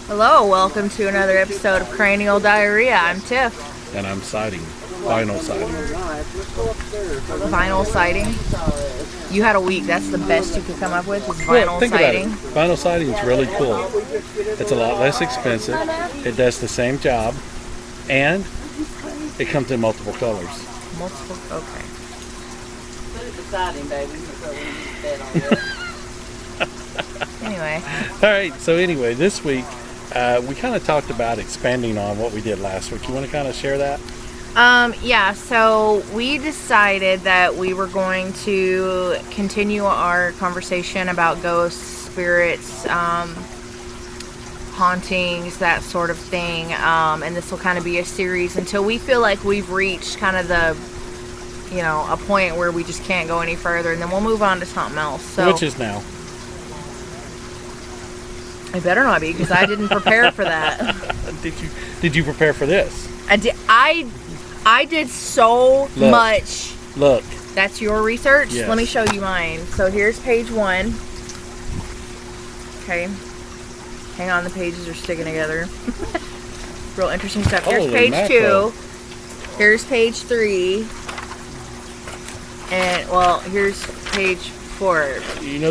Hello, welcome to another episode of Cranial Diarrhea. I'm Tiff. And I'm siding. Vinyl siding. Vinyl siding? You had a week. That's the best you could come up with is vinyl think siding? About it. Vinyl siding is really cool. It's a lot less expensive. It does the same job. And it comes in multiple colors. Multiple? Okay. Put it beside him, baby. Anyway. All right. So anyway, this week we kind of talked about expanding on what we did last week. You want to kind of share that? Yeah, so we decided that we were going to continue our conversation about ghosts, spirits, hauntings, that sort of thing. And this will kind of be a series until we feel like we've reached kind of the, a point where we just can't go any further. And then we'll move on to something else. So, which is now? I better not be, because I didn't prepare for that. Did you prepare for this? I did so much. Look. That's your research? Yes. Let me show you mine. So here's page 1. Okay. Hang on, the pages are sticking together. Real interesting stuff. Here's Holy page mackerel. 2. Here's page 3. And, well, here's page 4.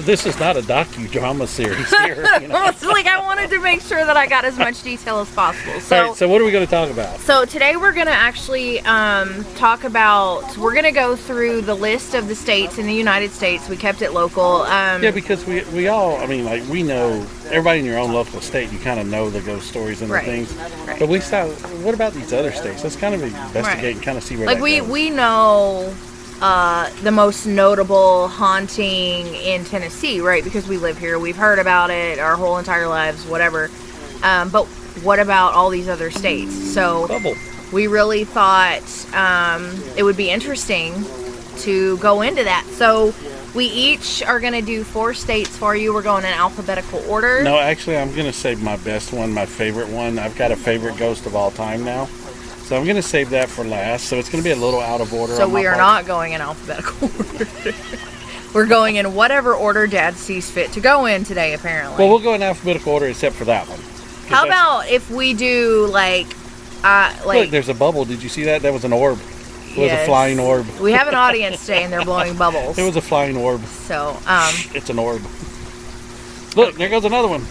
This is not a docudrama series here. It's like I wanted to make sure that I got as much detail as possible. So, all right, so what are we going to talk about? So today we're going to actually we're going to go through the list of the states in the United States. We kept it local. Yeah, because we all, we know, everybody in your own local state, you kind of know the ghost stories and the things. Right. But what about these other states? Let's kind of investigate and kind of see where that goes. We know the most notable haunting in Tennessee, right? Because we live here. We've heard about it our whole entire lives, whatever. But what about all these other states? So we really thought it would be interesting to go into that. So we each are going to do 4 states for you. We're going in alphabetical order. No, actually, I'm going to save my best one, my favorite one. I've got a favorite ghost of all time now. So I'm going to save that for last. So it's going to be a little out of order. So we are not going in alphabetical order. We're going in whatever order Dad sees fit to go in today, apparently. Well, we'll go in alphabetical order except for that one. How about if we do look, there's a bubble. Did you see that? That was an orb. It was a flying orb. We have an audience today and they're blowing bubbles. It was a flying orb. So, it's an orb. Look, there goes another one.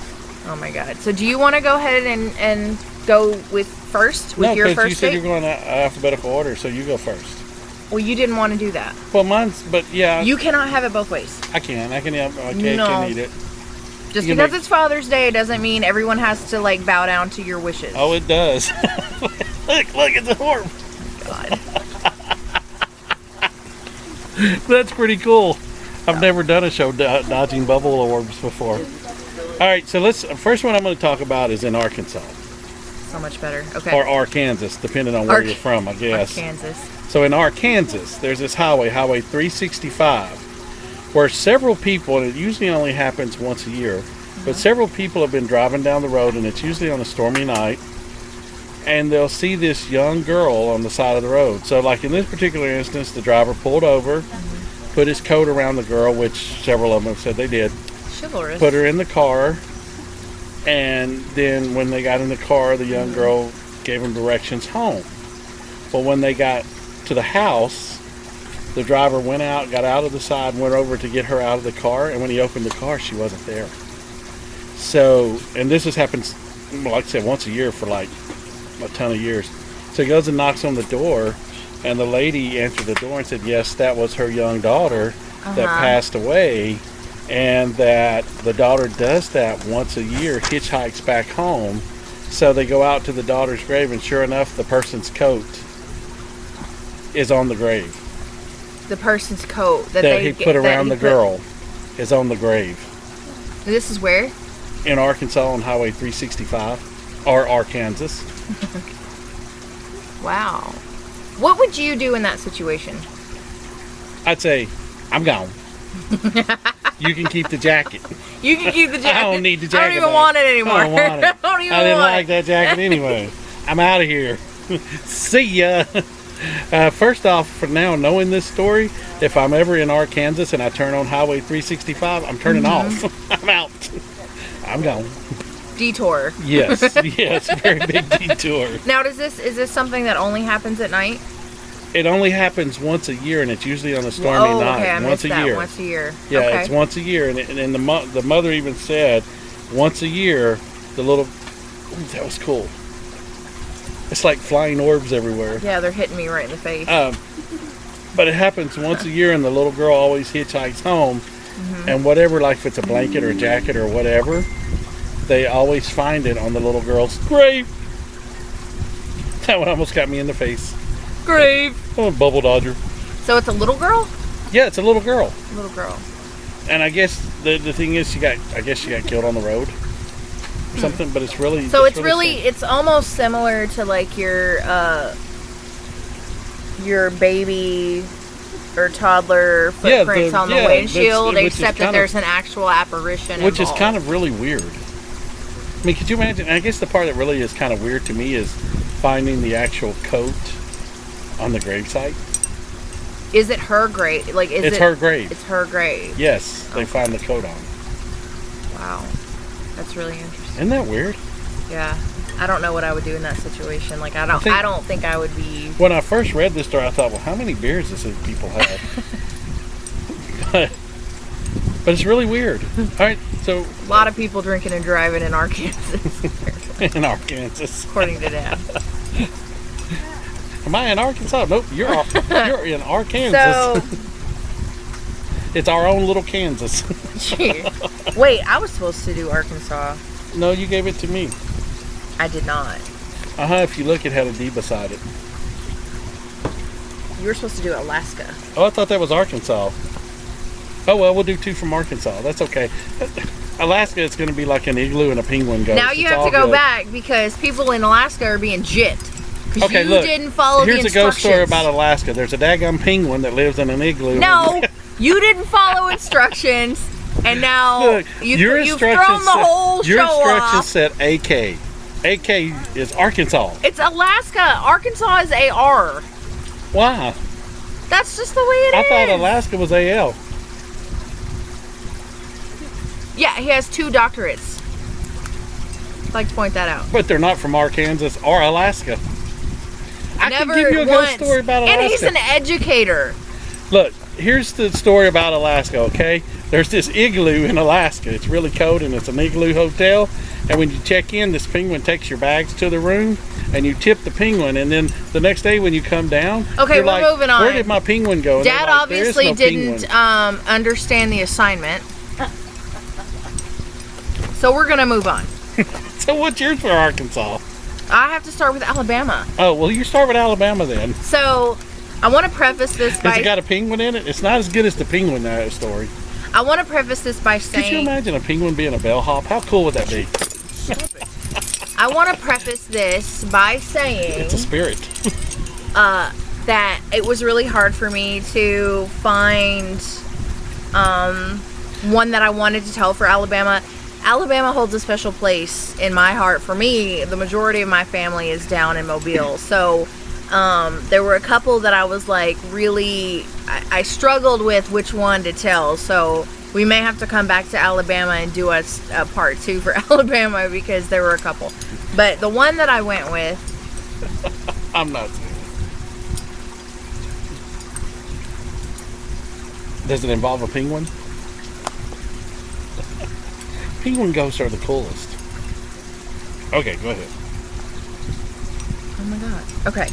Oh my God. So do you want to go ahead and go with your first No, because you said state? you're going in alphabetical order, so you go first. Well, you didn't want to do that. Well, yeah. You cannot have it both ways. I can eat it. Just because it's Father's Day doesn't mean everyone has to bow down to your wishes. Oh, it does. look, it's an orb. God. That's pretty cool. I've never done a show dodging bubble orbs before. All right, so first one I'm going to talk about is in Arkansas. So much better. Okay. Or Arkansas, depending on where you're from, I guess. Arkansas. So in Arkansas, there's this highway 365, where several people, and it usually only happens once a year, but several people have been driving down the road, and it's usually on a stormy night, and they'll see this young girl on the side of the road. So like in this particular instance, the driver pulled over, put his coat around the girl, which several of them have said they did. Chivalrous. Put her in the car, and then when they got in the car, the young girl gave them directions home. But when they got to the house, the driver went out, got out of the side, went over to get her out of the car, and when he opened the car, she wasn't there. So, and this happens, like I said, once a year for a ton of years. So he goes and knocks on the door, and the lady answered the door and said, yes, that was her young daughter that passed away, and that the daughter does that once a year, hitchhikes back home. So they go out to the daughter's grave, and sure enough, the person's coat is on the grave. The person's coat that he put around the girl is on the grave. This is where? In Arkansas on Highway 365, or Arkansas. Wow. What would you do in that situation? I'd say, I'm gone. You can keep the jacket. You can keep the jacket. I don't need the jacket. I don't even want it anymore. I don't want it. I didn't like that jacket it. anyway. I'm out of here. See ya. First off, for now, knowing this story, if I'm ever in Arkansas and I turn on Highway 365, I'm turning off. I'm out. I'm gone. detour. Yes, yes, very big detour. Now, is this something that only happens at night? It only happens once a year, and it's usually on a stormy night. Okay, I once missed a that. year. Once a year. Yeah, okay. it's once a year, and the mother even said, once a year, the little. Ooh, that was cool. It's like flying orbs everywhere. Yeah, they're hitting me right in the face. But it happens once a year, and the little girl always hitchhikes home, and whatever, like if it's a blanket or a jacket or whatever, they always find it on the little girl's grave. That one almost got me in the face. Grave. Oh, bubble dodger. So it's a little girl? Yeah, it's a little girl. Little girl. And I guess the thing is, she got killed on the road. Or something, but it's really. So it's really it's almost similar to like your baby or toddler footprints on the windshield, except that there's an actual apparition which involved. is kind of really weird. I mean, could you imagine? I guess the part that really is kind of weird to me is finding the actual coat on the gravesite. Is it her grave? Like, It's her grave. It's her grave. Yes, they find the coat on. Wow, that's really interesting. Isn't that weird? Yeah, I don't know what I would do in that situation. Like, I don't think I would be. When I first read this story, I thought, well, how many beers does these people have? but it's really weird. All right, so A lot of people drinking and driving in Arkansas, in Arkansas. according to Dad. Am I in Arkansas? Nope, you're in Arkansas. So, It's our own little Kansas. wait, I was supposed to do Arkansas. No, you gave it to me. I did not. If you look, it had a D beside it. You were supposed to do Alaska. Oh, I thought that was Arkansas. Oh, well, we'll do 2 from Arkansas. That's okay. Alaska, it's going to be like an igloo and a penguin ghost. Now you It's have all to go good. back because people in Alaska are being gypped. Because Okay, you look. didn't follow the Here's instructions. a ghost story about Alaska. There's a daggum penguin that lives in an igloo. No, you didn't follow instructions, and now Look, you've your thrown instructions the whole your show instructions off. said AK. AK is Arkansas. It's Alaska. Arkansas is AR. Why? That's just the way it is. I thought Alaska was AL. Yeah, he has 2 doctorates. I'd like to point that out. But they're not from Arkansas or Alaska. I Never can give you a once. ghost story about Alaska. And he's an educator. Look, here's the story about Alaska, okay? There's this igloo in Alaska. It's really cold, and it's an igloo hotel. And when you check in, this penguin takes your bags to the room, and you tip the penguin. And then the next day when you come down, Okay, you're we're like, moving on. Where did my penguin go? And Dad they're like, "There is obviously no didn't penguin." understand the assignment. So we're going to move on. So what's yours for Arkansas? I have to start with Alabama. Oh, well, you start with Alabama then. So I want to preface this Has by it got a penguin in it? It's not as good as the penguin story. I want to preface this by Could you saying imagine a penguin being a bellhop? How cool would that be? I want to preface this by saying It's a spirit. that it was really hard for me to find one that I wanted to tell for Alabama. Alabama holds a special place in my heart. For me, the majority of my family is down in Mobile. So there were a couple that I was like really, I struggled with which one to tell. So we may have to come back to Alabama and do a part 2 for Alabama because there were a couple. But the one that I went with, I'm not serious. Does it involve a penguin? Penguin ghosts are the coolest. Okay, go ahead. oh my God. Okay.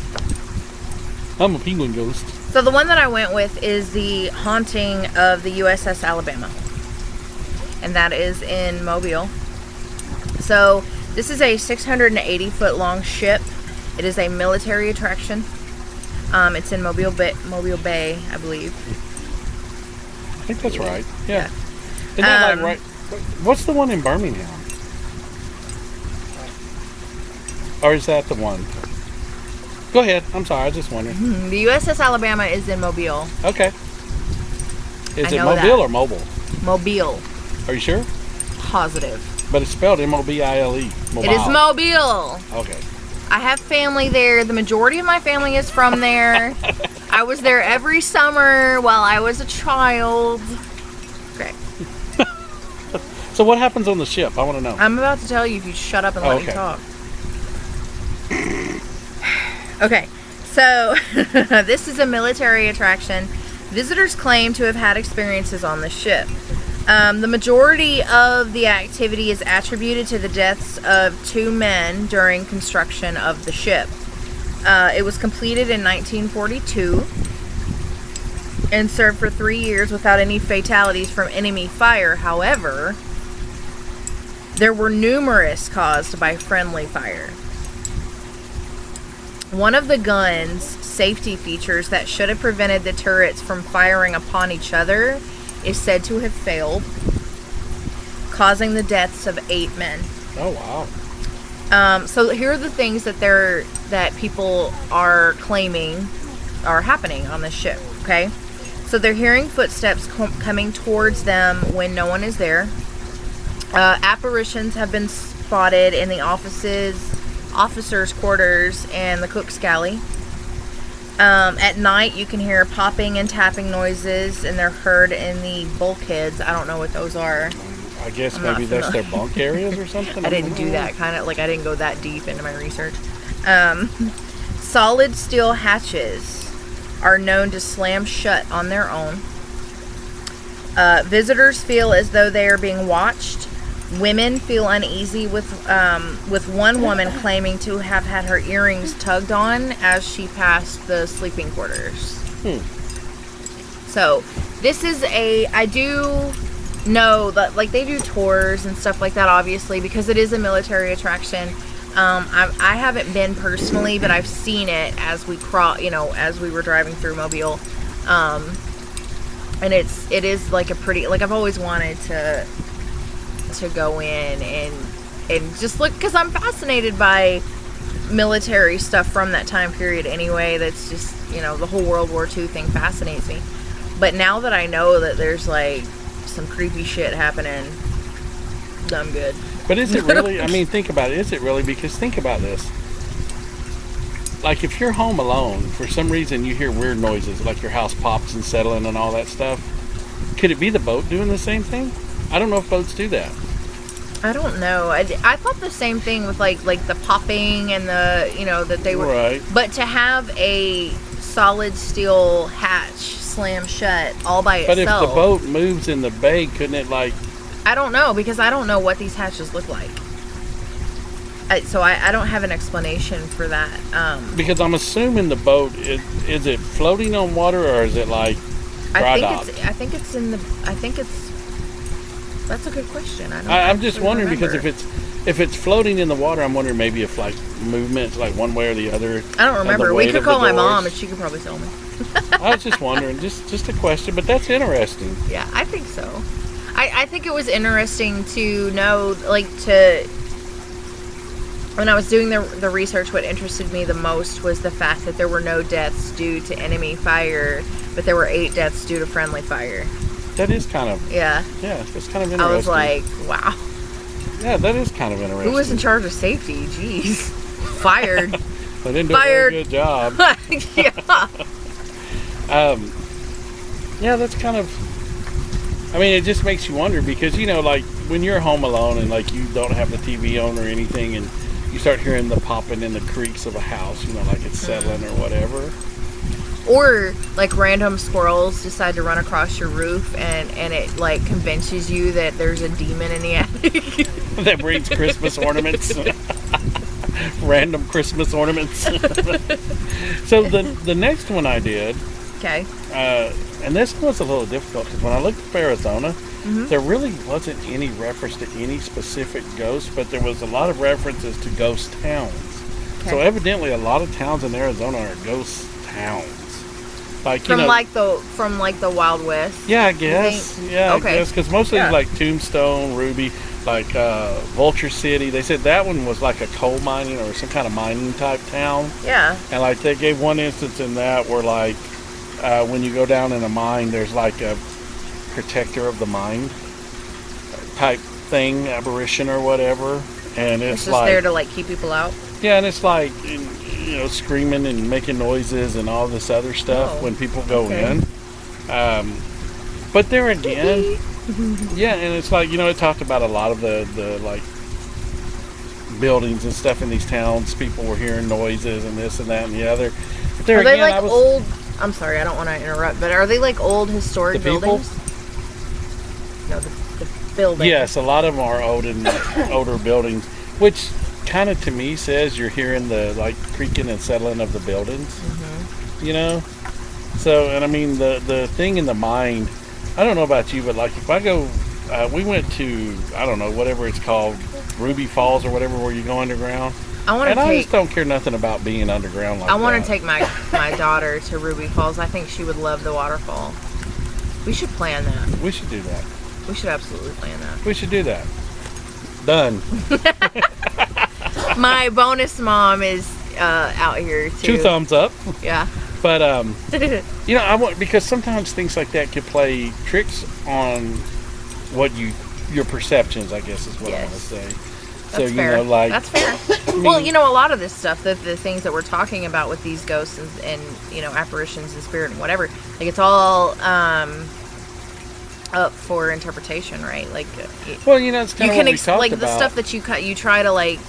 I'm a penguin ghost. So the one that I went with is the haunting of the USS Alabama. And that is in Mobile. So this is a 680-foot long ship. It is a military attraction. It's in Mobile Bay, I believe. I think that's right. Yeah. Isn't that like right? What's the one in Birmingham? Or is that the one? Go ahead. I'm sorry. I was just wondering. The USS Alabama is in Mobile. Okay. Is I it know Mobile that. or mobile? Mobile. Are you sure? Positive. But it's spelled M-O-B-I-L-E. It is Mobile. Okay. I have family there. The majority of my family is from there. I was there every summer while I was a child. Great. So So what happens on the ship? I want to know. I'm about to tell you if you shut up and let me Okay. talk. Okay, so this is a military attraction. Visitors claim to have had experiences on the ship. The majority of the activity is attributed to the deaths of 2 men during construction of the ship. It was completed in 1942 and served for 3 years without any fatalities from enemy fire. However, there were numerous caused by friendly fire. One of the gun's safety features that should have prevented the turrets from firing upon each other is said to have failed, causing the deaths of 8 men. Oh wow! So here are the things that people are claiming are happening on this ship. Okay, so they're hearing footsteps coming towards them when no one is there. Apparitions have been spotted in the officers' quarters, and the cook's galley. At night, you can hear popping and tapping noises, and they're heard in the bulkheads. I don't know what those are. I guess I'm maybe not that's their familiar. bunk areas or something. I didn't do that I didn't go that deep into my research. Solid steel hatches are known to slam shut on their own. Visitors feel as though they are being watched. Women feel uneasy with one woman claiming to have had her earrings tugged on as she passed the sleeping quarters. So this is I do know that like they do tours and stuff like that, obviously, because it is a military attraction. I haven't been personally, but I've seen it as we as we were driving through Mobile. And it is like a pretty, like I've always wanted to go in and just look, because I'm fascinated by military stuff from that time period anyway. That's just, the whole World War II thing fascinates me. But now that I know that there's like some creepy shit happening, I'm good. But is it really? I mean, think about it. Is it really? Because think about this. Like if you're home alone, for some reason you hear weird noises, like your house pops and settling and all that stuff. Could it be the boat doing the same thing? I don't know if boats do that. I don't know. I thought the same thing with like the popping and the, that they were. Right. But to have a solid steel hatch slam shut all by But itself. if the boat moves in the bay, couldn't it like... I don't know, because I don't know what these hatches look like. So I don't have an explanation for that. Because I'm assuming the boat, is it floating on water or is it like dry docked? I think it's that's a good question. I'm just wondering remember. because if it's floating in the water, I'm wondering maybe if like movements like one way or the other. I don't remember. The We weight could of the call my doors. mom and she could probably tell me. I was just wondering, just a question, but that's interesting. Yeah, I think so. I think it was interesting to know, when I was doing the research, what interested me the most was the fact that there were no deaths due to enemy fire, but there were 8 deaths due to friendly fire. That is kind of... Yeah. Yeah, it's kind of interesting. I was like, wow. Yeah, that is kind of interesting. Who was in charge of safety? Jeez. Fired. They didn't do Fired. a very good job. Yeah. Yeah, that's kind of... I mean, it just makes you wonder because, like when you're home alone and like you don't have the TV on or anything and you start hearing the popping and the creaks of a house, like it's settling or whatever. Or like random squirrels decide to run across your roof and it like convinces you that there's a demon in the attic. That breeds Christmas ornaments. Random Christmas ornaments. So the next one I did, Okay. and this one was a little difficult because when I looked up Arizona, there really wasn't any reference to any specific ghosts, but there was a lot of references to ghost towns. Okay. So evidently a lot of towns in Arizona are ghost towns. Like, From the Wild West. yeah, I guess. Yeah, Okay. I guess. Because mostly Yeah. like Tombstone, Ruby, like Vulture City. They said that one was like a coal mining or some kind of mining type town. Yeah. And like they gave one instance in that where like when you go down in a mine, there's like a protector of the mine type thing, apparition or whatever. And It's it's just like... there to like keep people out. Yeah, and it's like, screaming and making noises and all this other stuff Oh, when people go okay. in. But there again, Yeah, and it's like, it talked about a lot of the like buildings and stuff in these towns. People were hearing noises and this and that and the other. But there Are they again, like old? I'm sorry, I don't want to interrupt, but are they like old historic The people? buildings? No, the building. Yes, a lot of them are older buildings, which kind of to me says you're hearing the like creaking and settling of the buildings. So, and I mean the thing in the mind, I don't know about you, but like if I go, we went to, I don't know, whatever it's called, Ruby Falls or whatever, where you go underground. I just don't care nothing about being underground like that. I want to take my daughter to Ruby Falls. I think she would love the waterfall. We should plan that. We should do that. We should absolutely plan that. We should do that. Done. My bonus mom is out here too. 2 thumbs up. Yeah. But I want, because sometimes things like that could play tricks on what your perceptions, I guess is what I want to say. That's So fair. like That's fair. Well, a lot of this stuff, the things that we're talking about with these ghosts and apparitions and spirit and whatever, like it's all up for interpretation, right? Like, well, it's kind of what we talked like about. the stuff that you try to like.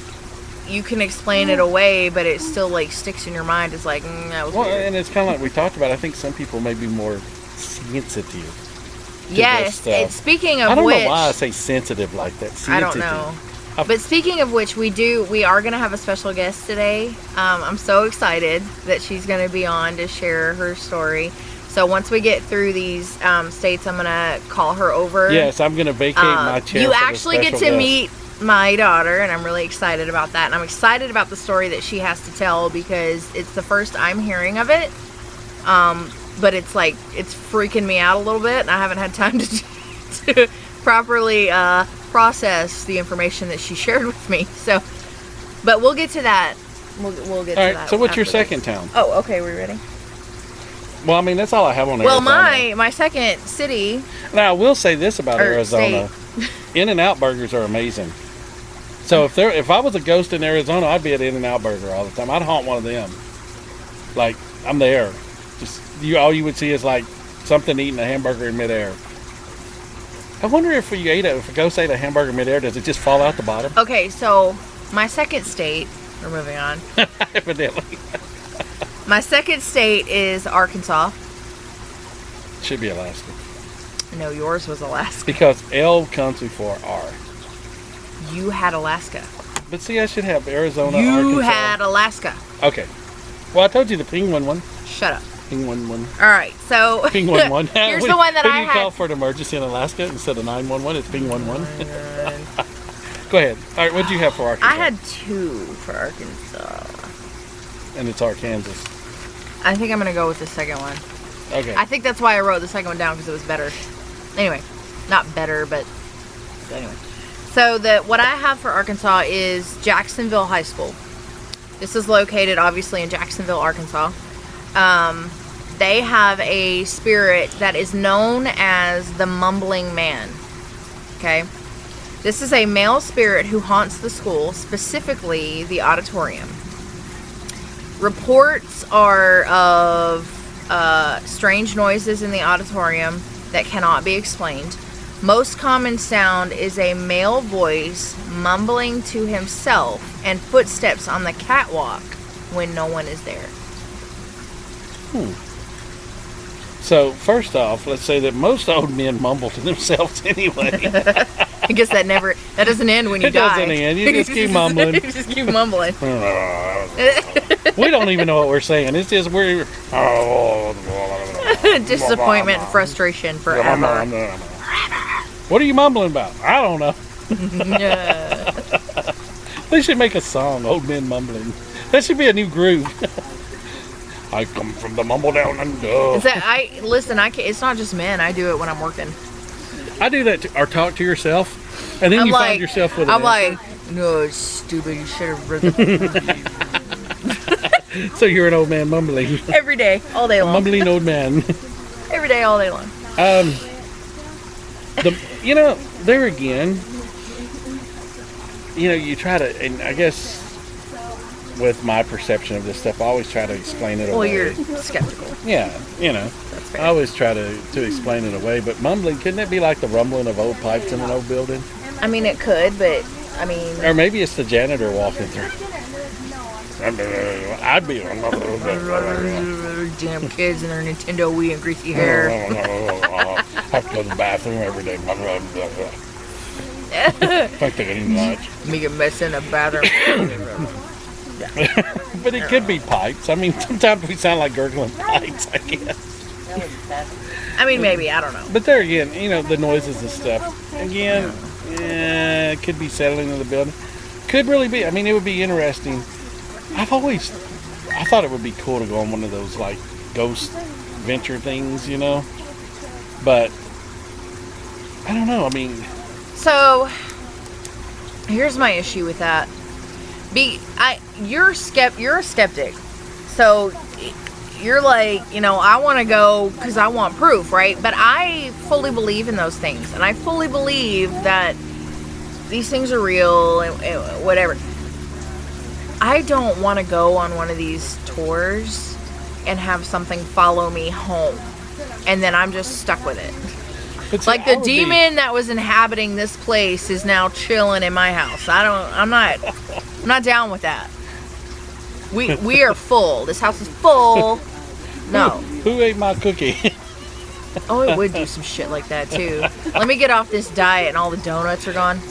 You can explain it away, but it still like sticks in your mind. It's like that was weird. And it's kind of like we talked about. I think some people may be more sensitive. Yes. Speaking of I don't which, know why I say sensitive like that. Sensitive. I don't know. But speaking of which, we are going to have a special guest today. I'm so excited that she's going to be on to share her story. So once we get through these states, I'm going to call her over. Yes, I'm going to vacate my chair. You actually get to meet my daughter, and I'm really excited about that. And I'm excited about the story that she has to tell because it's the first I'm hearing of it. But it's like, it's freaking me out a little bit, and I haven't had time to properly process the information that she shared with me. So, but we'll get to that. We'll get to that. All right, so what's your second town? Oh, okay, we ready? Well, I mean, that's all I have on Well, Arizona. my second city. Now, I will say this about Arizona. In-N-Out burgers are amazing. So if I was a ghost in Arizona, I'd be at In-N-Out Burger all the time. I'd haunt one of them. Like, I'm there. Just all you would see is like something eating a hamburger in midair. I wonder if a ghost ate a hamburger midair, does it just fall out the bottom? Okay, so my second state, we're moving on. Evidently. My second state is Arkansas. Should be Alaska. No, yours was Alaska. Because L comes before R. You had Alaska. But see, I should have Arizona, You Arkansas. had Alaska. Okay. Well, I told you the penguin one. Shut up. Penguin one. All right, so Penguin one. here's the one that I you had. call for an emergency in Alaska instead of 911? It's penguin one. Go ahead. All right, what did you have for Arkansas? I had 2 for Arkansas. And it's Arkansas. I think I'm going to go with the second one. Okay. I think that's why I wrote the second one down, because it was better. Anyway, not better, but anyway. So what I have for Arkansas is Jacksonville High School. This is located obviously in Jacksonville, Arkansas. They have a spirit that is known as the Mumbling Man. Okay? This is a male spirit who haunts the school, specifically the auditorium. Reports are of strange noises in the auditorium that cannot be explained. Most common sound is a male voice mumbling to himself and footsteps on the catwalk when no one is there. So, first off, let's say that most old men mumble to themselves anyway. I guess that doesn't end when you die. It doesn't end. You just keep mumbling. You just keep mumbling. We don't even know what we're saying. It's just we're... Disappointment and frustration forever. What are you mumbling about? I don't know. They should make a song, Old Men Mumbling. That should be a new groove. I come from the mumble down under. It's not just men. I do it when I'm working. I do that, or talk to yourself, and then you find yourself with an answer. like, no, it's stupid. You should have read the So you're an old man mumbling. every day, all day long. Mumbling old man. Every day, all day long. There again, you try to, and I guess with my perception of this stuff, I always try to explain it Well, away. you're skeptical. Yeah, That's fair. I always try to explain it away. But mumbling, couldn't it be like the rumbling of old pipes in an old building? I mean, it could, but I mean, Or maybe it's the janitor walking through. I'd be. damn kids and their Nintendo Wii and greasy hair. I have to go to the bathroom every day. Like they're eating lunch. Make a mess in the bathroom. But it could be pipes. I mean, sometimes we sound like gurgling pipes, I guess. I mean, maybe, I don't know. But there again, the noises and stuff. Again, it could be settling in the building. Could really be. I mean, it would be interesting. I thought it would be cool to go on one of those, like, ghost venture things, But, I don't know. I mean... So, here's my issue with that. You're a skeptic. So, you're like, I want to go because I want proof, right? But I fully believe in those things. And I fully believe that these things are real and whatever. I don't want to go on one of these tours and have something follow me home. And then I'm just stuck with it. Like the demon that was inhabiting this place is now chilling in my house. I'm not down with that. We are full. This house is full. No. Who ate my cookie? Oh, it would do some shit like that too. Let me get off this diet and all the donuts are gone.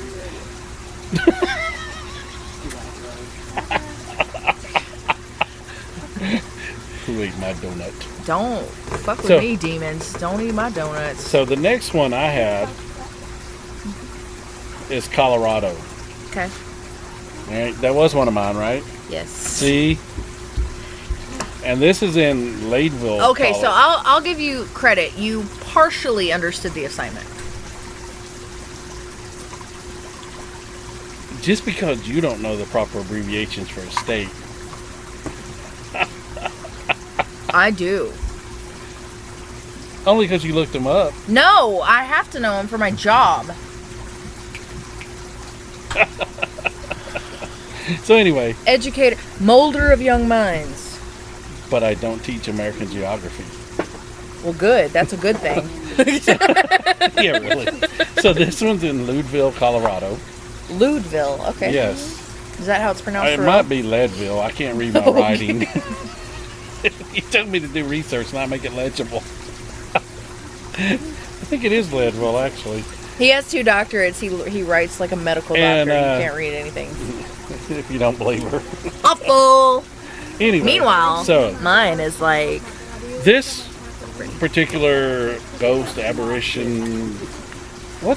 Who ate my donut? Don't fuck with me, demons. Don't eat my donuts. So the next one I had is Colorado. Okay. All right, that was one of mine, right? Yes. See? And this is in Ladeville. Okay, so I'll give you credit. You partially understood the assignment. Just because you don't know the proper abbreviations for a state. I do. Only because you looked them up. No, I have to know them for my job. So anyway. Educator, molder of young minds. But I don't teach American geography. Well, good. That's a good thing. Yeah, really. So this one's in Leadville, Colorado. Leadville, okay. Yes. Is that how it's pronounced? It might be Leadville. I can't read my writing. You told me to do research and I make it legible. I think it is Leadville, actually. He has 2 doctorates. He writes like a medical doctor. He can't read anything. If you don't believe her. Awful. Anyway. Meanwhile, so mine is like... This particular ghost apparition... I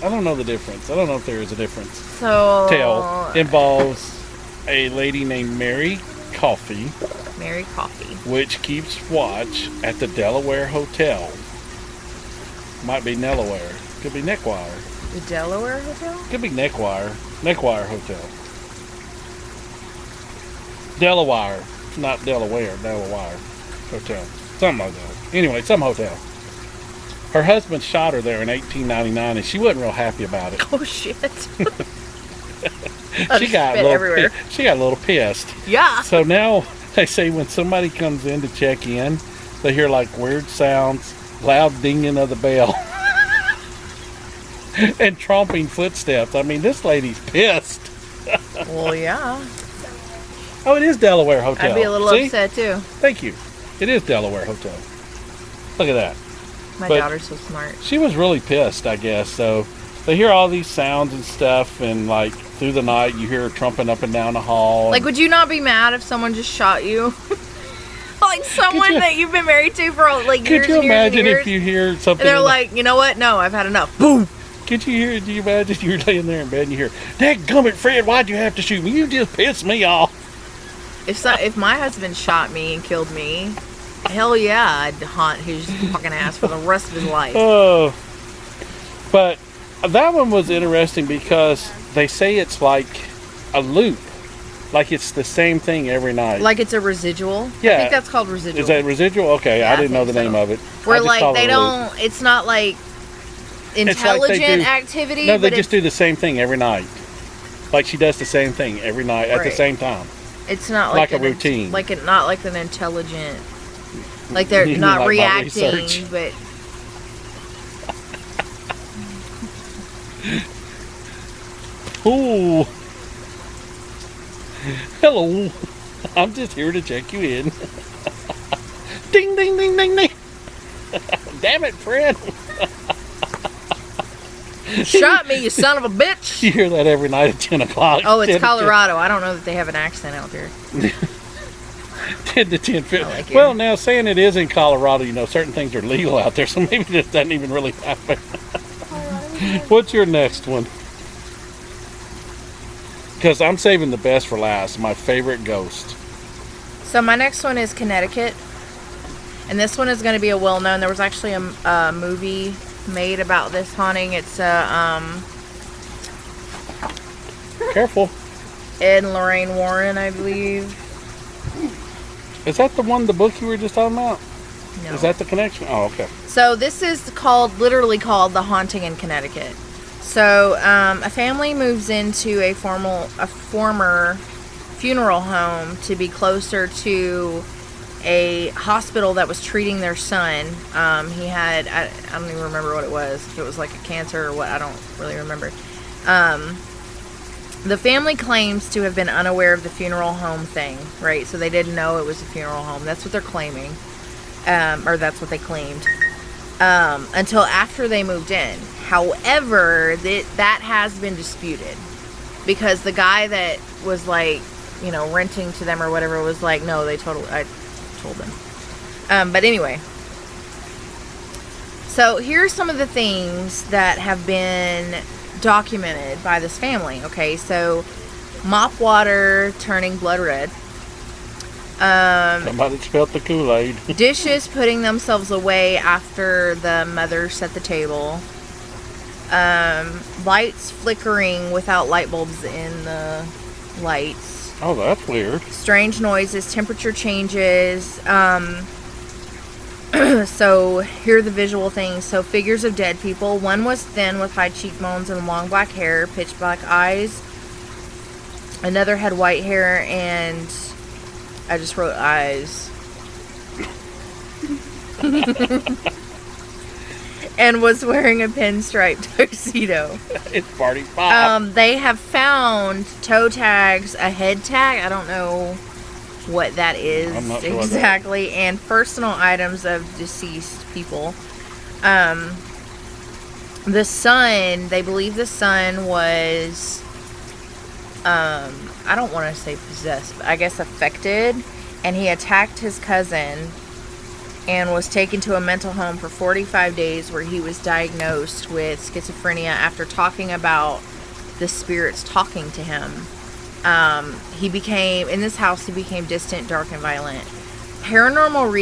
don't know the difference. I don't know if there is a difference. So... Tale involves a lady named Mary Coffey. Mary Coffey. Which keeps watch at the Delaware Hotel. Might be Delaware. Could be Neckwire. The Delaware Hotel? Could be Neckwire. Neckwire Hotel. Delaware. Not Delaware. Delaware Hotel. Something like that. Anyway, some hotel. Her husband shot her there in 1899 and she wasn't real happy about it. Oh, shit. She got a little pissed. Yeah. So now they say when somebody comes in to check in, they hear like weird sounds, loud dinging of the bell, and tromping footsteps. I mean, this lady's pissed. Well, yeah. Oh, it is Delaware Hotel. I'd be a little upset too. Thank you. It is Delaware Hotel. Look at that. My daughter's so smart. She was really pissed, I guess. So they hear all these sounds and stuff, and like through the night you hear her trumping up and down the hall. Like, would you not be mad if someone just shot you? Like someone that you've been married to for like years and years and years. Could you imagine if you hear something? And they're like, you know what? No, I've had enough. Boom. Do you imagine you're laying there in bed and you hear, "Dadgummit, Fred, why'd you have to shoot me? You just pissed me off." If my husband shot me and killed me, hell yeah, I'd haunt his fucking ass for the rest of his life. Oh, but that one was interesting because they say it's like a loop, like it's the same thing every night. Like it's a residual. Yeah, I think that's called residual. Is that residual? Okay, yeah, I didn't know the name of it. Where like they don't. It's not like intelligent activity. No, they just do the same thing every night. Like she does the same thing every night at the same time. It's not Like like a routine. not like an intelligent. Like they're You not like my reacting, research. but Ooh. Hello. I'm just here to check you in. Ding, ding, ding, ding, ding. Damn it, Fred. shot me, you son of a bitch. You hear that every night at 10 o'clock. Oh, it's 10 to 10. Colorado. I don't know that they have an accent out there. 10 to 10. I like it. Well, now, saying it is in Colorado, certain things are legal out there, so maybe this doesn't even really happen. What's your next one? Because I'm saving the best for last. My favorite ghost. So my next one is Connecticut, and this one is going to be a well-known. There was actually a movie made about this haunting. It's Careful. Ed and Lorraine Warren, I believe. Is that the one, the book you were just talking about? No. Is that the connection? Oh, okay. So this is literally called The Haunting in Connecticut. So a family moves into a former funeral home to be closer to a hospital that was treating their son. He had, I don't even remember what it was. If it was like a cancer or what, I don't really remember. The family claims to have been unaware of the funeral home thing, right? So they didn't know it was a funeral home. That's what they're claiming. Or that's what they claimed. Until after they moved in. However, that has been disputed. Because the guy that was like, renting to them or whatever was like, no, I told them. But anyway. So here's some of the things that have been documented by this family. Okay, so mop water turning blood red. Somebody spilled the Kool-Aid. Dishes putting themselves away after the mother set the table. Lights flickering without light bulbs in the lights. Oh, that's weird. Strange noises, temperature changes. So here are the visual things. So figures of dead people. One was thin with high cheekbones and long black hair, pitch black eyes. Another had white hair and I just wrote eyes. And was wearing a pinstripe tuxedo. It's party pop. They have found toe tags, a head tag. I don't know what that is I'm not sure exactly, and personal items of deceased people. The son, they believe the son was, I don't want to say possessed, but I guess affected, and he attacked his cousin and was taken to a mental home for 45 days where he was diagnosed with schizophrenia after talking about the spirits talking to him. In this house, he became distant, dark, and violent. Paranormal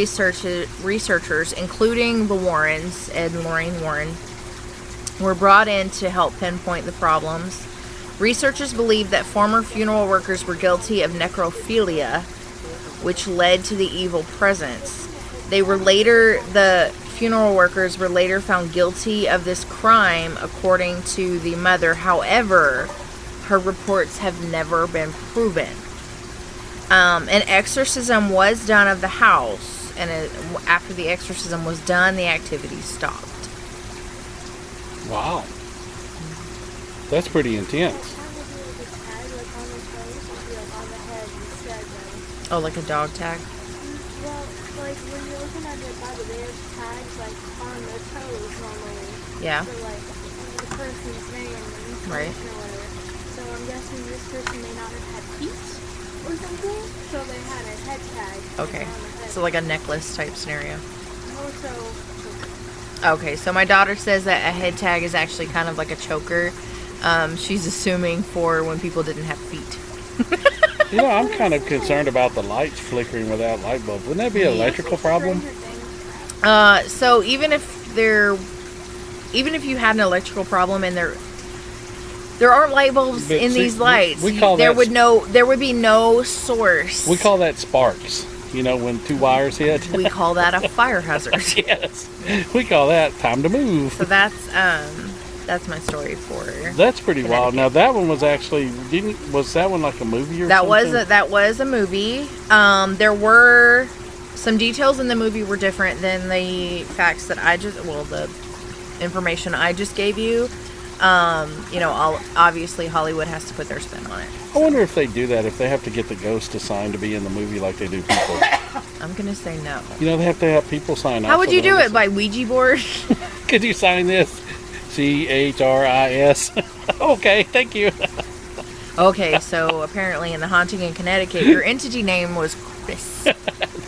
researchers, including the Warrens, Ed and Lorraine Warren, were brought in to help pinpoint the problems. Researchers believe that former funeral workers were guilty of necrophilia, which led to the evil presence. The funeral workers were later found guilty of this crime, according to the mother. However, her reports have never been proven. An exorcism was done of the house, and after the exorcism was done, the activity stopped. Wow. That's pretty intense. Oh, like a dog tag? Well, like when you're looking at the Bible, they have tags like on the toes normally. Yeah. For like the person's name and Right. information or whatever. So I'm guessing this person may not have had feet or something. So they had a head tag. Okay. On the head. So like a necklace type scenario. More so. Okay, so my daughter says that a head tag is actually kind of like a choker. She's assuming for when people didn't have feet. I'm kind of concerned about the lights flickering without light bulbs. Wouldn't that be an electrical problem? So even if you had an electrical problem and there aren't light bulbs But in see, these lights, we call there that would be no source. We call that sparks. When two wires hit. We call that a fire hazard. Yes. We call that time to move. So that's That's my story for. That's pretty wild. Connecticut. Now that one was actually was that one like a movie or something? That was a movie. There were some details in the movie were different than the facts that the information I just gave you. Obviously Hollywood has to put their spin on it. I wonder if they do that, if they have to get the ghost to sign to be in the movie like they do people. I'm gonna say no. They have to have people sign. How would you do it? By Ouija board? Could you sign this? CHRIS. Okay, thank you. Okay, so apparently in the haunting in Connecticut, your entity name was Chris. I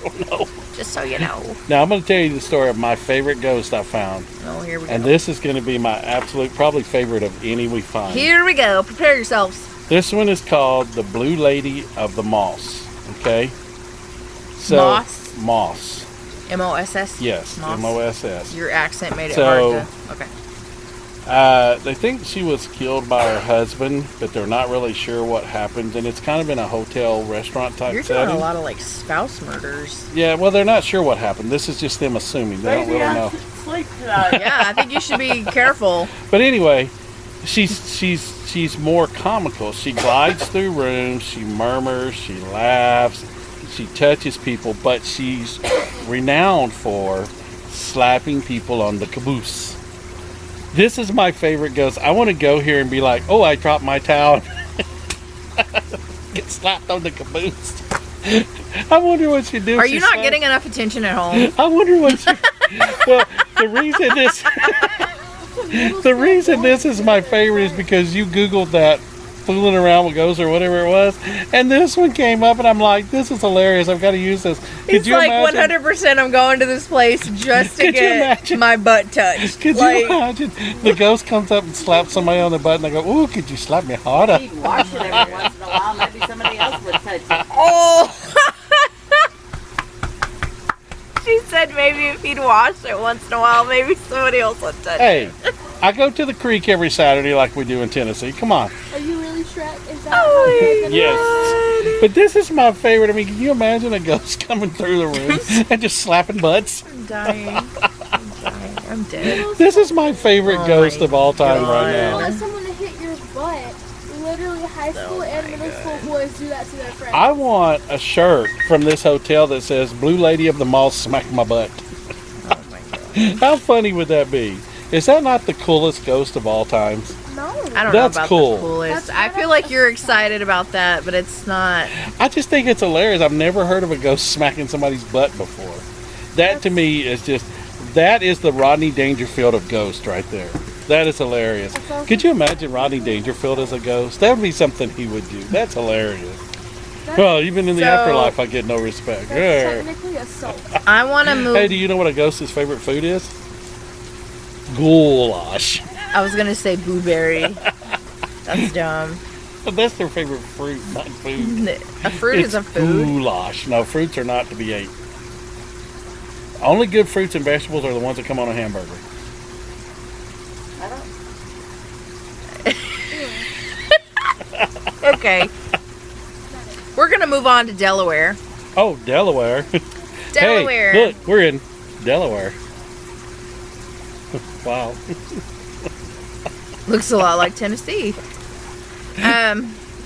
don't know. Just so you know. Now I'm going to tell you the story of my favorite ghost I found. Oh, here we go. And this is going to be my absolute, probably favorite of any we find. Here we go. Prepare yourselves. This one is called the Blue Lady of the Moss. Okay? So, Moss? Moss. M-O-S-S? Yes, Moss? M-O-S-S. Your accent made it So- hard to... Okay. They think she was killed by her husband, but they're not really sure what happened. And it's kind of in a hotel restaurant type You're doing setting. a lot of, like, spouse murders. Yeah, well, they're not sure what happened. This is just them assuming. They don't Baby, really I know. sleep tonight. Yeah, I think you should be careful. But anyway, she's more comical. She glides through rooms, she murmurs, she laughs, she touches people, but she's renowned for slapping people on the caboose. This is my favorite ghost. I want to go here and be like, oh, I dropped my towel. Get slapped on the caboose. I wonder what she do. Are you not getting enough attention at home? I wonder what she... Well, the reason this is my favorite is because you Googled that fooling around with ghosts or whatever it was, and this one came up, and I'm like, this is hilarious. I've got to use this. He's like, 100% I'm going to this place just to get my butt touched. Could you imagine? The ghost comes up and slaps somebody on the butt, and I go, ooh, could you slap me harder? He'd wash it every once in a while. Maybe somebody else would touch it. Oh! She said maybe if he'd wash it once in a while, maybe somebody else would touch it. Hey, I go to the creek every Saturday like we do in Tennessee. Come on. Are you really Shrek? Is that Oh, how big Yes. But this is my favorite. I mean, can you imagine a ghost coming through the room and just slapping butts? I'm dying. I'm dead. This is my favorite Oh ghost my of all time God. right You now. want someone to hit your butt. Literally, high school and middle school boys do that to their friends. I want a shirt from this hotel that says Blue Lady of the Moss smack my butt. Oh my God. How funny would that be? Is that not the coolest ghost of all times? No. I don't That's know about cool. the coolest. That's I not feel like you're excited about that, but it's not. I just think it's hilarious. I've never heard of a ghost smacking somebody's butt before. That to me is just, that is the Rodney Dangerfield of ghosts right there. That is hilarious. Could you imagine Rodney Dangerfield as a ghost? That would be something he would do. That's hilarious. Well, even in the So- afterlife, I get no respect. That's Yeah. technically assault. I want to move. Hey, do you know what a ghost's favorite food is? Goulash. I was going to say blueberry. That's dumb. But that's their favorite fruit, not food. A fruit is a food. Goulash. No, fruits are not to be ate. Only good fruits and vegetables are the ones that come on a hamburger. I don't. Okay. We're going to move on to Delaware. Oh, Delaware. Delaware. Hey, look, we're in Delaware. Wow. Looks a lot like Tennessee.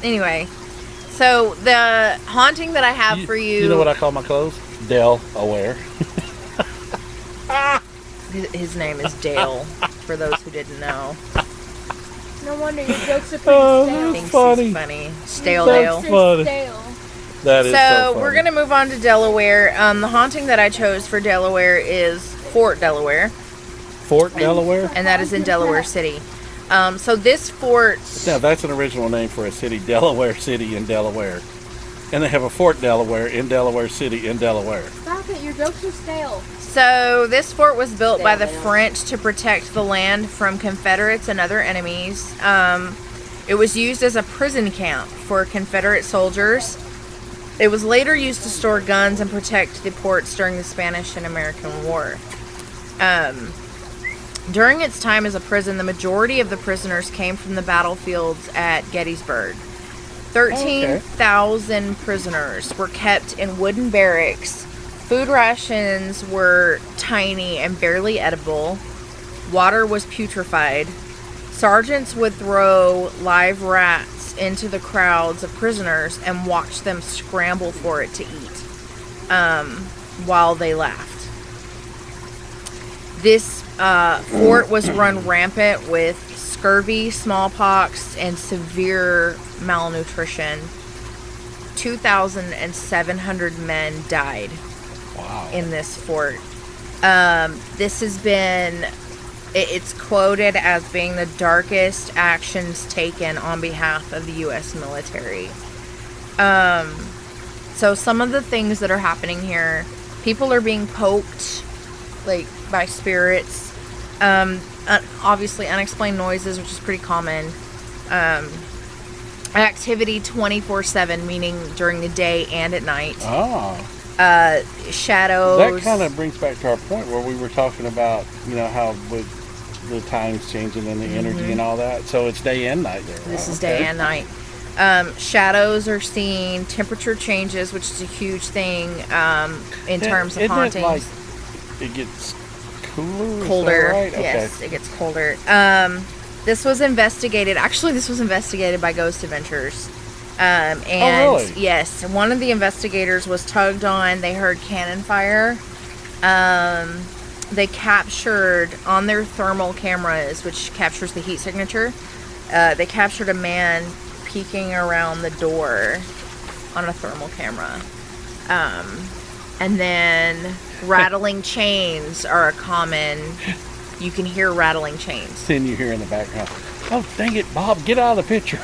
Anyway, so the haunting that I have for you. You know what I call my clothes? Delaware. His name is Dale, for those who didn't know. No wonder your jokes are pretty Oh, stale. Thinks funny. he's funny. Stale That's Dale. funny. Stale. That is so So funny. we're going to move on to Delaware. The haunting that I chose for Delaware is Fort Delaware, Fort Delaware? and that is in Delaware City. So this fort, Now, that's an original name for a city, Delaware City in Delaware. And they have a Fort Delaware in Delaware City in Delaware. Stop it, your jokes are stale. so this fort was built by the Dale. French to protect the land from Confederates and other enemies. It was used as a prison camp for Confederate soldiers. It was later used to store guns and protect the ports during the Spanish and American War. During its time as a prison, the majority of the prisoners came from the battlefields at Gettysburg. 13,000 prisoners were kept in wooden barracks. Food rations were tiny and barely edible. Water was putrefied. Sergeants would throw live rats into the crowds of prisoners and watch them scramble for it to eat while they laughed. This fort was run rampant with scurvy, smallpox, and severe malnutrition. 2,700 men died in this fort. This has been, it's quoted as being the darkest actions taken on behalf of the U.S. military. So some of the things that are happening here, people are being poked, like, by spirits. Obviously unexplained noises, which is pretty common. Activity 24/7, meaning during the day and at night. Shadows. That kind of brings back to our point where we were talking about, how with the times changing and the energy and all that. So it's day and night there. This is day and night. Shadows are seen. Temperature changes, which is a huge thing in terms of hauntings. It gets cooler? Colder. Right? Yes, okay. it gets colder. This was investigated. Actually, this was investigated by Ghost Adventures. And really? Yes, one of the investigators was tugged on. They heard cannon fire. They captured on their thermal cameras, which captures the heat signature. They captured a man peeking around the door on a thermal camera. And then rattling chains are a common. You can hear rattling chains. Then you hear in the background, "Oh, dang it, Bob, get out of the picture."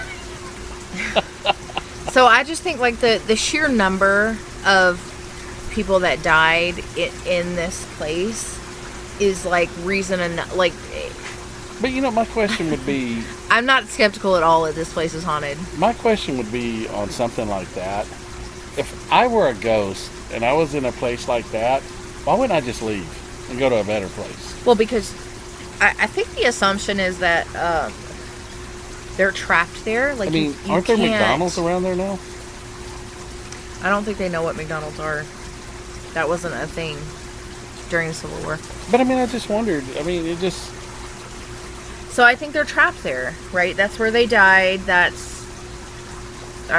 So I just think like the sheer number of people that died in this place is like reason enough. Like, but my question would be, I'm not skeptical at all that this place is haunted. my question would be on something like that. If I were a ghost and I was in a place like that, why wouldn't I just leave and go to a better place? Well, because I think the assumption is that they're trapped there. Like, you aren't there can't- McDonald's around there now? I don't think they know what McDonald's are. That wasn't a thing during the Civil War. But I just wondered. It just. So I think they're trapped there, right? That's where they died. I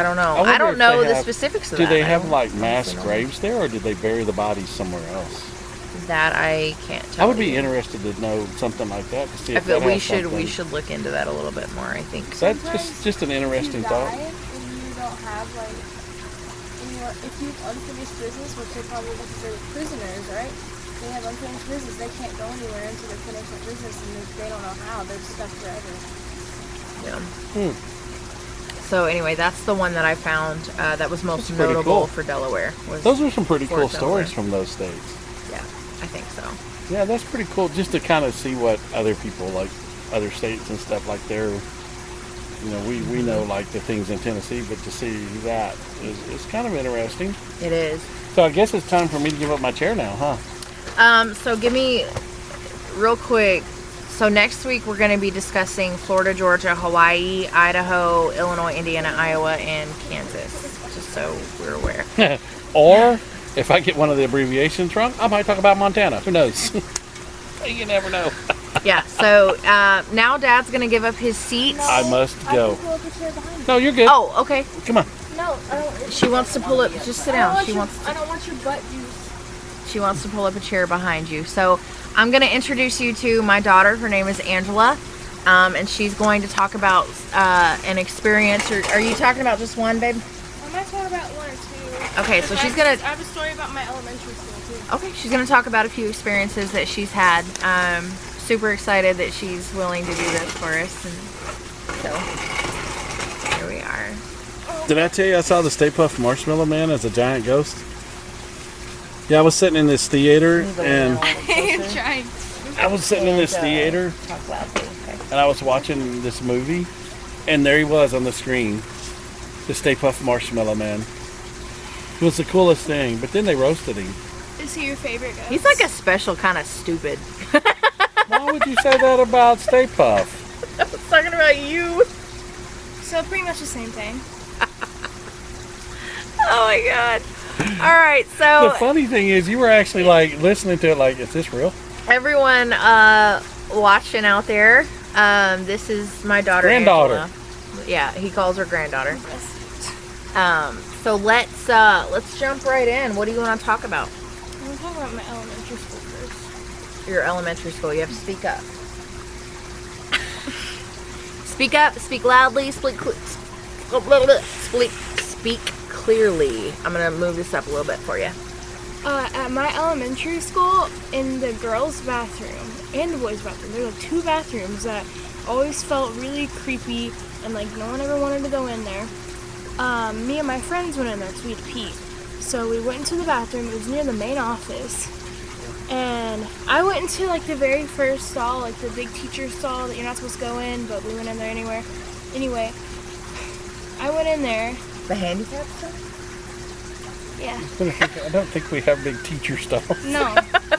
don't know. I don't know the specifics of that. Do they have honestly mass don't know. graves there, or did they bury the bodies somewhere else? That I can't tell. I would be you. interested to know something like that to see I if feel that we has should something. look into that a little bit more. I think. That's just an interesting if you thought. die and you don't have if you have unfinished business, which they probably because they're prisoners, right? They have unfinished business. They can't go anywhere until they finish their business, and they don't know how. They're stuck forever. Yeah. So anyway, that's the one that I found that was most That's pretty notable cool. for Delaware. Those are some pretty cool Fort Delaware. stories from those states. Yeah, I think so. Yeah, that's pretty cool. Just to kind of see what other people, like other states and stuff, like their, we know like the things in Tennessee, but to see that is kind of interesting. It is. So I guess it's time for me to give up my chair now, huh? So give me real quick. So next week we're going to be discussing Florida, Georgia, Hawaii, Idaho, Illinois, Indiana, Iowa, and Kansas. Just so we're aware. Or if I get one of the abbreviations wrong, I might talk about Montana. Who knows? You never know. Yeah. So now Dad's going to give up his seat. I must go. I can pull up a chair behind you. No, you're good. Oh, okay. Come on. No, I don't. She wants to pull up. Just sit down. I don't want your butt juice. She wants to pull up a chair behind you. So I'm going to introduce you to my daughter. Her name is Angela. And she's going to talk about an experience. Are you talking about just one, babe? I might talk about one or two. Okay, so she's I going to... have a story about my elementary school, too. Okay, she's going to talk about a few experiences that she's had. Super excited that she's willing to do this for us. And so, here we are. Did I tell you I saw the Stay Puft Marshmallow Man as a giant ghost? Yeah, I was sitting in this theater, and Trying. I was sitting in this theater, Talk loudly, okay? and I was watching this movie, and there he was on the screen, the Stay Puft Marshmallow Man. It was the coolest thing, but then they roasted him. Is he your favorite ghost? He's like a special kind of stupid. Why would you say that about Stay Puft? I was talking about you. So pretty much the same thing. Oh my god. All right, so The funny thing is, you were actually like listening to it like, is this real? everyone watching out there, This is my daughter, Granddaughter. Angela. Yeah, he calls her granddaughter. I'm So let's jump right in. What do you want to talk about? gonna talk about my elementary school first. Your elementary school. You have to speak up. Speak up. Speak loudly. Speak clearly. I'm gonna move this up a little bit for you. At my elementary school, in the girls' bathroom and the boys' bathroom, there were like 2 bathrooms that always felt really creepy, and like no one ever wanted to go in there. Me and my friends went in there because we'd pee. So we went into the bathroom. It was near the main office, and I went into like the very first stall, like the big teacher stall that you're not supposed to go in, but we went in there anyway. I went in there. The handicap stuff? Yeah. I don't think we have big teacher stuff. No.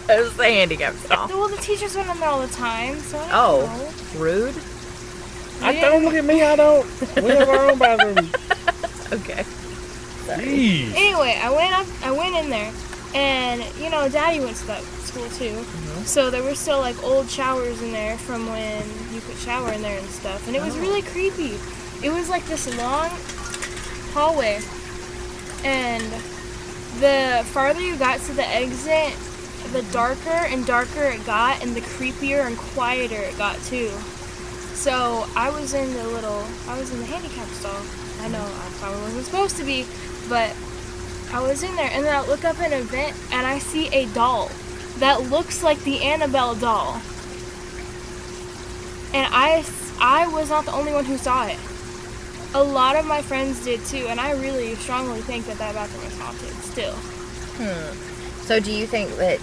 It was the handicap stall. Well, the teachers went in there all the time, so I don't Oh, know. rude. I don't look at me. I don't. We have our own bathroom. Okay. Jeez. Anyway, I went in there, and you know, Daddy went to that school too. So there were still like old showers in there from when you could shower in there and stuff, and it was really creepy. It was like this long hallway, and the farther you got to the exit, the darker and darker it got, and the creepier and quieter it got too. So I was in the handicap stall. I know I probably wasn't supposed to be, but I was in there, and then I look up in a vent, and I see a doll that looks like the Annabelle doll. And I was not the only one who saw it. A lot of my friends did too, and I really strongly think that bathroom is haunted still. So do you think that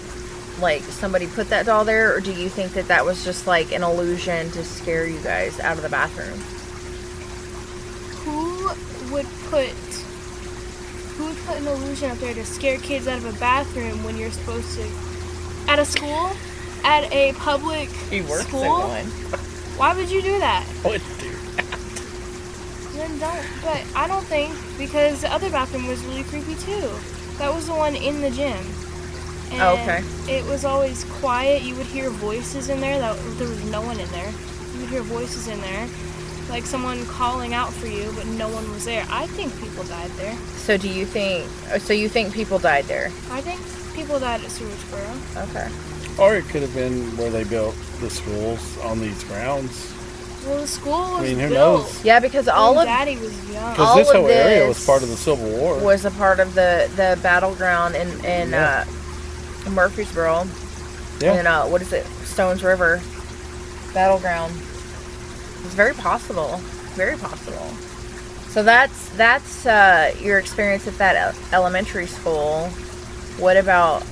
like somebody put that doll there, or do you think that that was just like an illusion to scare you guys out of the bathroom? Who would put an illusion up there to scare kids out of a bathroom when you're supposed to at a school, at a public school? Why would you do that? What, dude? Then don't. But I don't think, because the other bathroom was really creepy too. That was the one in the gym. And okay. It was always quiet. You would hear voices in there. There was no one in there. You would hear voices in there, like someone calling out for you, but no one was there. I think people died there. So do you think? So you think people died there? I think people died at Sewardboro. Okay. Or it could have been where they built the schools on these grounds. Well, the school was who built. knows? Yeah, because all when of Daddy was young. Because this all of whole area this was part of the Civil War. was a part of the battleground in Murfreesboro. Yeah. And what is it? Stones River battleground. It's very possible. Very possible. So that's your experience at that elementary school. What about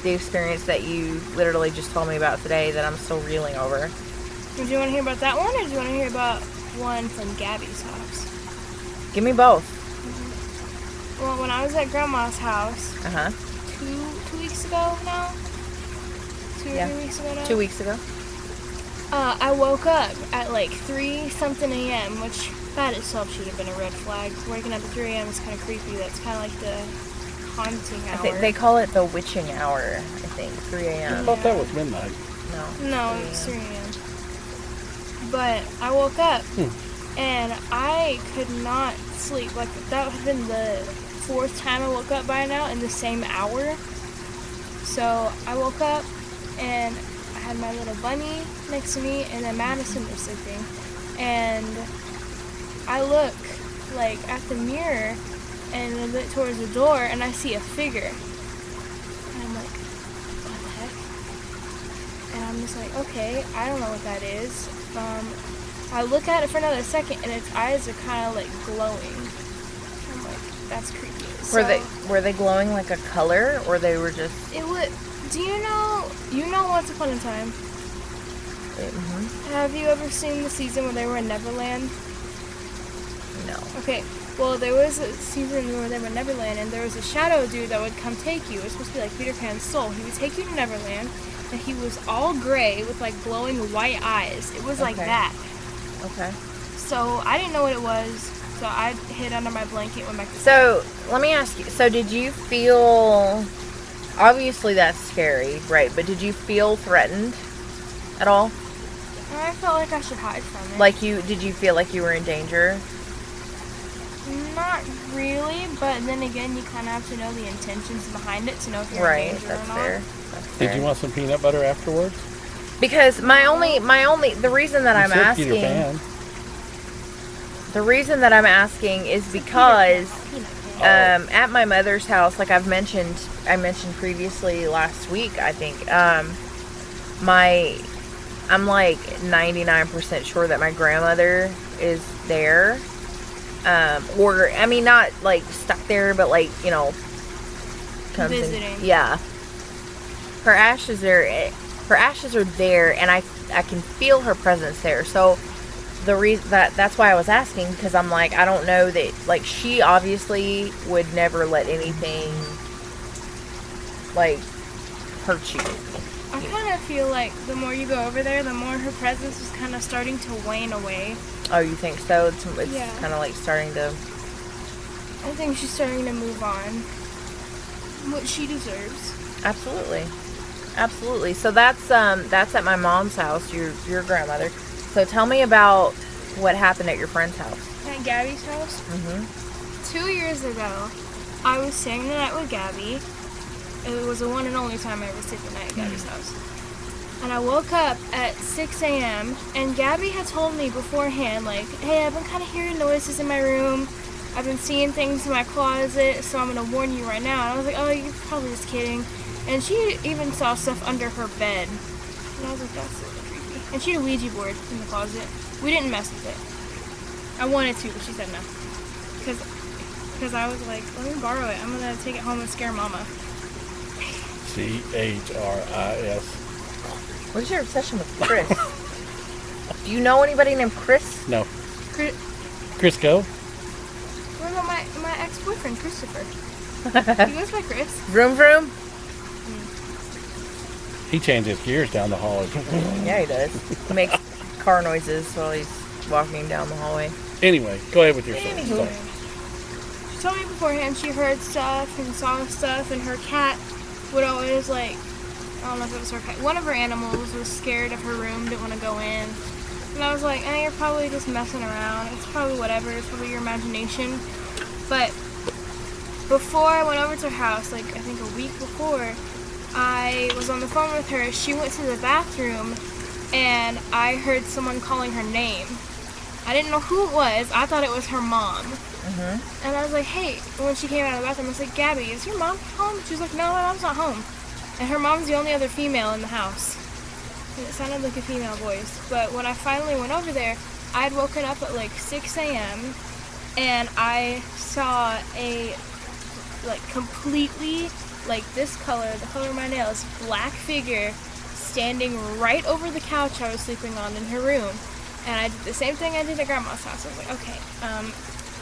the experience that you literally just told me about today that I'm still reeling over? Do you want to hear about that one, or do you want to hear about one from Gabby's house? Give me both. Well, when I was at Grandma's house, Uh-huh. 2 weeks ago now? 2 or 3 weeks ago now? 2 weeks ago. I woke up at like 3-something a.m., which that itself should have been a red flag. Waking up at 3 a.m. is kind of creepy. That's kind of like the haunting hour. I think they call it the witching hour, I think. 3 I a.m. thought that was midnight. No. No, it's 3 a.m. But I woke up and I could not sleep. Like, that had been the 4th time I woke up by now in the same hour. So I woke up and I had my little bunny next to me, and then Madison was sleeping. And I look like at the mirror and I look towards the door, and I see a figure. And I'm like, what the heck? And I'm just like, okay, I don't know what that is. I look at it for another second, and its eyes are kind of like glowing. I'm like, that's creepy. Were they glowing like a color, or they were just? It would. Do you know Once Upon a Time? Mm-hmm. Have you ever seen the season where they were in Neverland? No. Okay, well, there was a season where they were in Neverland, and there was a shadow dude that would come take you. It was supposed to be like Peter Pan's soul. He would take you to Neverland, and he was all gray with like glowing white eyes. It was like that. Okay. So I didn't know what it was, so I hid under my blanket when my. So let me ask you. So did you feel? Obviously, that's scary, right? But did you feel threatened at all? And I felt like I should hide from it. Like did you feel like you were in danger? Not really, but then again, you kind of have to know the intentions behind it to know if you're in Right, danger that's or not. fair. That's fair. Did you want some peanut butter afterwards? Because the reason that I'm said Peter asking, Pan. the reason that I'm asking is because Peanut Pan. at my mother's house, like I mentioned previously last week, I think, I'm like 99% sure that my grandmother is there. Or, I mean, not like stuck there, but like, you know, comes Visiting. yeah. Her ashes are there, and I can feel her presence there. So the reason that's why I was asking, because I'm like, I don't know that, like, she obviously would never let anything like hurt you. I kind of feel like the more you go over there, the more her presence is kind of starting to wane away. Oh, you think so? It's Yeah. kind of like starting to. I think she's starting to move on, what she deserves. Absolutely. So that's at my mom's house, your grandmother. So tell me about what happened at your friend's house. At Gabby's house, Mm-hmm. 2 years ago, I was staying the night with Gabby. It was the one and only time I ever stayed the night at Gabby's house. And I woke up at 6 a.m. and Gabby had told me beforehand, like, hey, I've been kind of hearing noises in my room. I've been seeing things in my closet, so I'm going to warn you right now. And I was like, oh, you're probably just kidding. And she even saw stuff under her bed. And I was like, that's really creepy. And she had a Ouija board in the closet. We didn't mess with it. I wanted to, but she said no. Because I was like, let me borrow it. I'm going to take it home and scare Mama. CHRIS. What is your obsession with Chris? Do you know anybody named Chris? No. Chris, Crisco. what about my ex-boyfriend, Christopher? He goes by Chris. Vroom vroom? He changes gears down the hallway. Yeah, he does. He makes car noises while he's walking down the hallway. Anyway, go ahead with your story. Anywho. She told me beforehand she heard stuff and saw stuff, and her cat would always, like, I don't know if it was her cat. One of her animals was scared of her room, didn't want to go in. And I was like, you're probably just messing around. It's probably whatever. It's probably your imagination. But before I went over to her house, like, I think a week before, I was on the phone with her. She went to the bathroom, and I heard someone calling her name. I didn't know who it was. I thought it was her mom. Mm-hmm. And I was like, hey, when she came out of the bathroom, I was like, Gabby, is your mom home? She was like, no, my mom's not home. And her mom's the only other female in the house. And it sounded like a female voice. But when I finally went over there, I had woken up at like 6 a.m. and I saw a, like, completely, like, this color, the color of my nails, black figure standing right over the couch I was sleeping on in her room. And I did the same thing I did at Grandma's house. I was like, okay,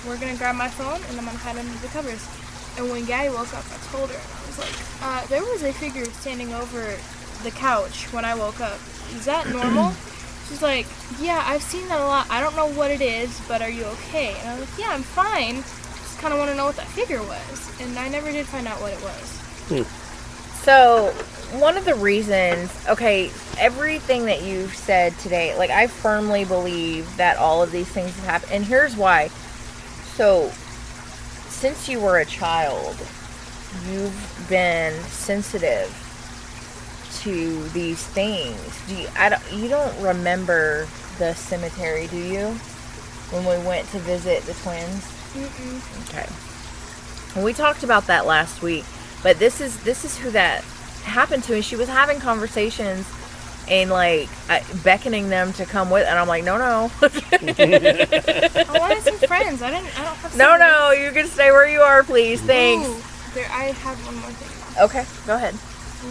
we're going to grab my phone and I'm going to hide under the covers. And when Gabby woke up, I told her, and I was like, there was a figure standing over the couch when I woke up. Is that normal? She's like, yeah, I've seen that a lot. I don't know what it is, but are you okay? And I was like, yeah, I'm fine. Just kind of want to know what that figure was. And I never did find out what it was. So, one of the reasons, okay, everything that you've said today, like, I firmly believe that all of these things have happened. And here's why. So, since you were a child, you've been sensitive to these things. You don't remember the cemetery, do you? When we went to visit the twins? Mm-mm. Okay. And we talked about that last week, but this is who that happened to, and she was having conversations and like beckoning them to come with, and I'm like, no. I wanted some friends. I don't have some No, you can stay where you are, please. Thanks. Ooh, I have one more thing. Okay, go ahead.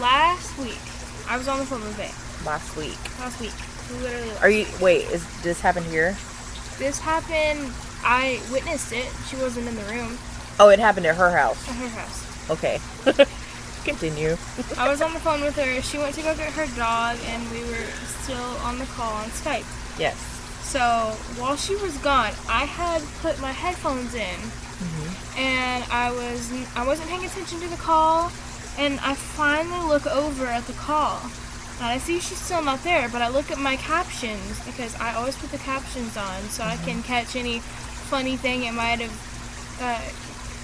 Last week, I was on the phone with Bay. Last week. Literally last Wait, is this happened here? This happened, I witnessed it. She wasn't in the room. Oh, it happened at her house. At her house. Okay. Continue. I was on the phone with her. She went to go get her dog, and we were still on the call on Skype. Yes. So while she was gone, I had put my headphones in, and I wasn't paying attention to the call, and I finally look over at the call, And I see she's still not there, but I look at my captions because I always put the captions on so I can catch any funny thing I might have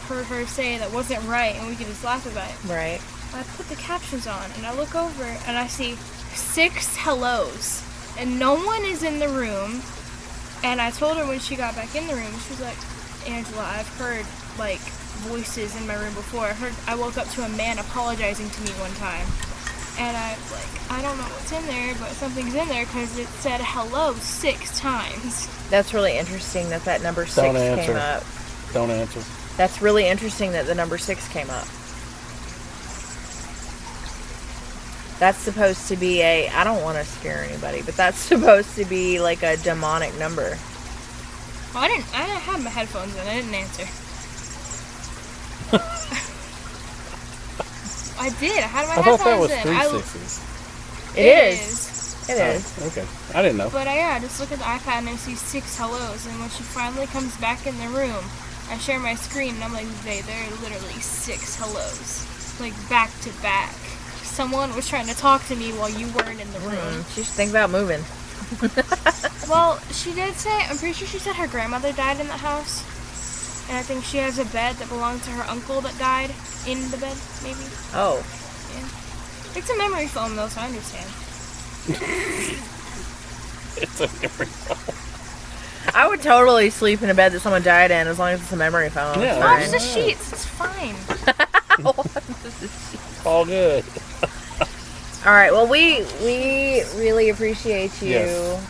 heard her say that wasn't right and we could just laugh about it. Right. I put the captions on and I look over and I see 6 hellos and no one is in the room. And I told her when she got back in the room, she was like, Angela, I've heard like voices in my room before. I woke up to a man apologizing to me one time. And I was like, I don't know what's in there, but something's in there because it said hello 6 times. That's really interesting that number 6 Don't answer. came up. Don't answer. That's really interesting that the number 6 came up. That's supposed to be I don't want to scare anybody, but that's supposed to be like a demonic number. Well, I didn't have my headphones in. I didn't answer. I did. I had my I headphones thought that was in. 3 sixes. It is. It is. Oh, okay. I didn't know. But I just look at the iPad and I see 6 hellos. And when she finally comes back in the room, I share my screen and I'm like, there are literally 6 hellos. Like back to back. Someone was trying to talk to me while you weren't in the room. She should think about moving. Well, she did say, I'm pretty sure she said her grandmother died in that house. And I think she has a bed that belonged to her uncle that died in the bed, maybe. Oh. Yeah. It's a memory foam though, so I understand. It's a memory foam. I would totally sleep in a bed that someone died in as long as it's a memory foam. Yeah. Oh, It's just the sheets. It's fine. fine. All good. All right. Well, we really appreciate you Yes.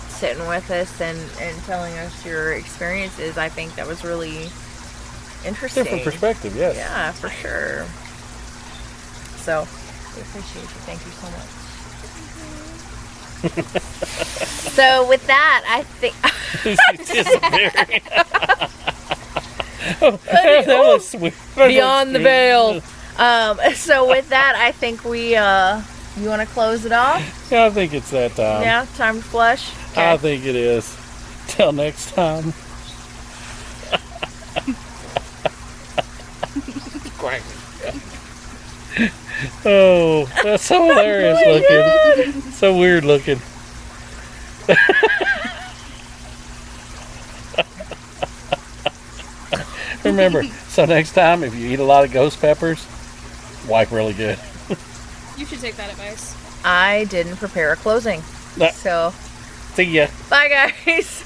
sitting with us and telling us your experiences. I think that was really interesting. Different perspective, yes. Yeah, for sure. So, we appreciate you. Thank you so much. So, with that, I think... She's disappearing. That was sweet. That was Beyond the sweet. veil. So, with that, I think we... you want to close it off? Yeah, I think it's that time. Yeah, time to flush? I think it is. Till next time. Quack. Oh, that's so hilarious looking. So weird looking. Remember, so next time if you eat a lot of ghost peppers, wipe really good. You should take that advice. I didn't prepare a closing. No. So, See ya. bye guys.